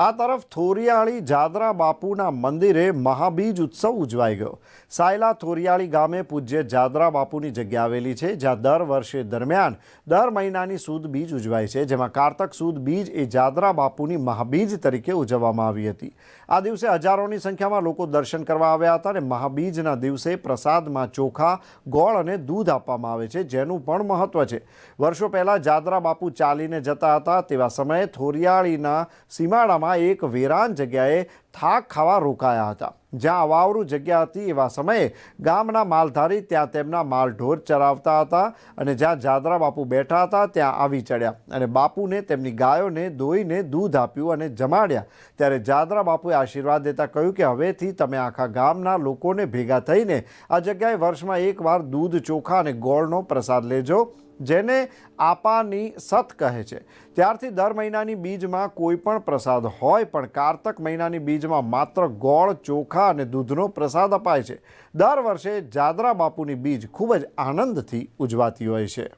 આ તરફ થોરિયાળી જાદરા બાપુના મંદિરે મહાબીજ ઉત્સવ ઉજવાઈ ગયો। સાયલા થોરિયાળી ગામે પૂજ્ય જાદરા બાપુની જગ્યા આવેલી છે, જ્યાં દર વર્ષે દરમિયાન દર મહિનાની સુદ બીજ ઉજવાય છે, જેમાં કારતક સુદ બીજ એ જાદરા બાપુની મહાબીજ તરીકે ઉજવવામાં આવી હતી। આ દિવસે હજારોની સંખ્યામાં લોકો દર્શન કરવા આવ્યા હતા અને મહાબીજના દિવસે પ્રસાદમાં ચોખા, ગોળ અને દૂધ આપવામાં આવે છે, જેનું પણ મહત્વ છે। વર્ષો પહેલાં જાદરા બાપુ ચાલીને જતા હતા, તેવા સમયે થોરિયાળીના સીમાડામાં એક વેરાન જગ્યાએ થાક ખાવા રોકાયા હતા, જ્યાં અવાવરૂ જગ્યા હતી। એવા સમયે ગામના માલધારી ત્યાં તેમના માલઢોર ચરાવતા હતા અને જ્યાં જાદરા બાપુ બેઠા હતા ત્યાં આવી ચડ્યા અને બાપુને તેમની ગાયોને દોઈને દૂધ આપ્યું અને જમાડ્યા। ત્યારે જાદરા બાપુએ આશીર્વાદ દેતા કહ્યું કે હવેથી તમે આખા ગામના લોકોને ભેગા થઈને આ જગ્યાએ વર્ષમાં એકવાર દૂધ, ચોખા અને ગોળનો પ્રસાદ લેજો, જેને આપાની સત કહે છે। ત્યારથી દર મહિનાની બીજમાં કોઈ પણ પ્રસાદ હોય, પણ કારતક મહિનાની બીજમાં માત્ર ગોળ, ચોખા અને દૂધનો પ્રસાદ અપાય છે। દર વર્ષે જાદરા બાપુની બીજ ખૂબ જ આનંદથી ઉજવાતી હોય છે।